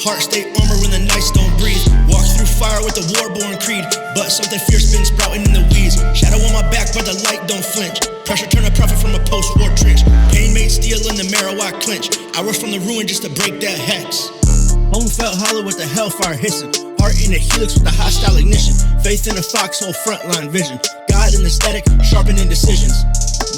Heart stay armor when the nights don't breathe. Walk through fire with the war-born creed, but something fierce been sprouting in the weeds. Shadow on my back, but the light don't flinch. Pressure turn a prophet from a post-war trench. Pain made steel in the marrow I clench. I rush from the ruin just to break that hex. Home felt hollow with the hellfire hissing. Heart in a helix with the hostile ignition. Faith in a foxhole frontline vision. God in the static, sharpening decisions.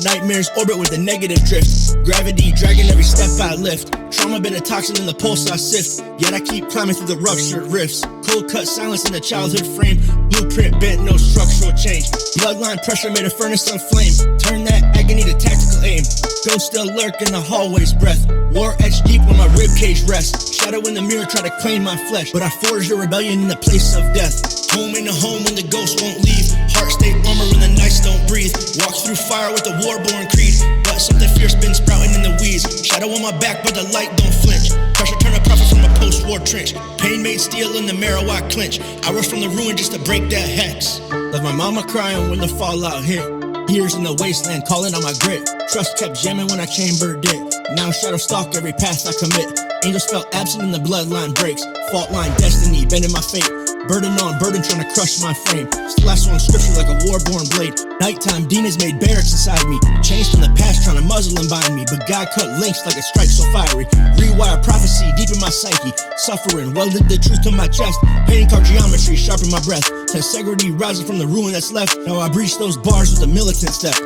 Nightmares orbit with a negative drift. Gravity dragging every step I lift. Trauma been a toxin in the pulse I sift. Yet I keep climbing through the ruptured rifts. Cold cut silence in the childhood frame. Blueprint bent, no structural change. Bloodline pressure made a furnace on flame. Turn that agony to tactical aim. Ghosts still lurk in the hallway's breath. War etched deep where my ribcage rests. Shadow in the mirror try to claim my flesh, but I forged a rebellion in the place of death. Home in the home when the ghost won't leave. Heart stay armor when the nights don't breathe. Walk through fire with the war-born creed, but something fierce been sprouting in the weeds. Shadow on my back, but the light don't flinch. Pressure turn a prophet from a post-war trench. Pain made steel in the marrow I clench. I rush from the ruin just to break that hex. Left my mama crying when the fallout hit. Years in the wasteland calling on my grit. Trust kept jamming when I chambered it. Now shadow stalk every path I commit. Angels felt absent and the bloodline breaks. Fault line destiny bending my fate. Burden on burden trying to crush my frame. Still I swung scripture like a war-born blade. Nighttime demons made barracks inside me. Chains from the past trying to muzzle and bind me. But God cut links like a strike so fiery. Rewire prophecy deep in my psyche. Suffering welded the truth to my chest. Painting card geometry sharpen my breath. Integrity rising from the ruin that's left. Now I breach those bars with a militant step.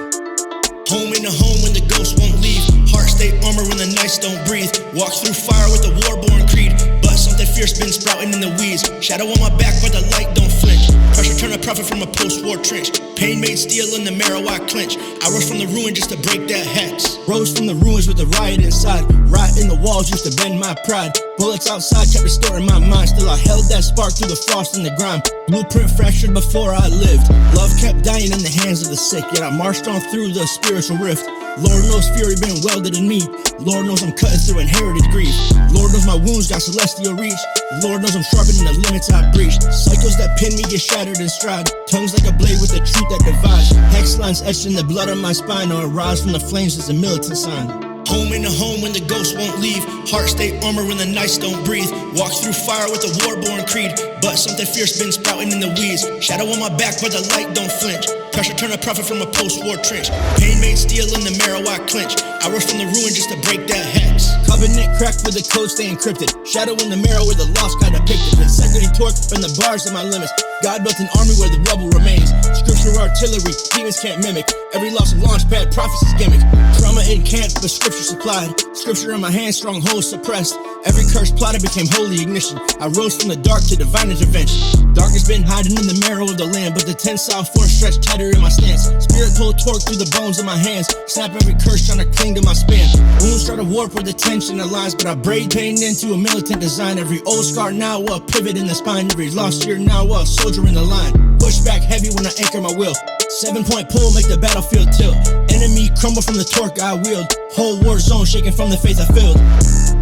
Home in the home when the ghost won't leave. Heart stay armor when the nights don't breathe. Walk through fire with the war-born creed, but something fierce been sprouting in the weeds. Shadow on my back, but the light don't flinch. Pressure turn a prophet from a post-war trench. Pain made steel in the marrow I clench. I rush from the ruin just to break that hex. Rose from the ruins with the riot inside. Riot in the walls used to bend my pride. Bullets outside kept restoring my mind. Still I held that spark through the frost and the grime. Blueprint fractured before I lived. Love kept dying in the hands of the sick. Yet I marched on through the spiritual rift. Lord knows fury been welded in me. Lord knows I'm cutting through inherited grief. Lord knows my wounds got celestial reach. Lord knows I'm sharpening the limits I breached. Cycles that pin me get shattered in stride. Tongues like a blade with the truth that divides. Hex lines etched in the blood of my spine, or arise from the flames as a militant sign. Home in the home when the ghost won't leave. Heart stay armor when the nights don't breathe. Walk through fire with a war-born creed, but something fierce been sprouting in the weeds. Shadow on my back, but the light don't flinch. Pressure turn a prophet from a post-war trench. Pain made steel in the marrow I clench. I rush from the ruin just to break that hex. Covenant cracked with the code stay encrypted. Shadow in the marrow where the lost got depicted. Integrity torque from the bars of my limits. God built an army where the rebel remains. Scripture artillery, demons can't mimic. Every loss of launch pad, prophecy's gimmick. Trauma in camp, but scripture supplied. Scripture in my hands, strongholds suppressed. Every curse plotted became holy ignition. I rose from the dark to divine intervention. Dark has been hiding in the marrow of the land, but the tensile force stretched tighter in my stance. Spirit pulled torque through the bones of my hands. Snap every curse trying to cling to my span. Wounds try to warp where the tension aligns, but I braid pain into a militant design. Every old scar now a pivot in the spine. Every lost year now a soldier in the line. Push back heavy when I anchor my will. 7-point pull make the battlefield tilt. Enemy crumble from the torque I wield. Whole war zone shaking from the faith I filled.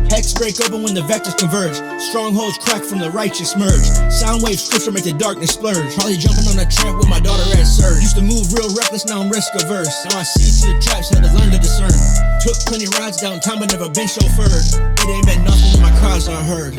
Hex break open when the vectors converge. Strongholds crack from the righteous merge. Sound wave scripture make the darkness splurge. Probably jumping on a tramp with my daughter at surge. Used to move real reckless, now I'm risk averse. Now I see through the traps, had to learn to discern. Took plenty rides downtown but never been chauffeured. It ain't been nothing when my cries are heard.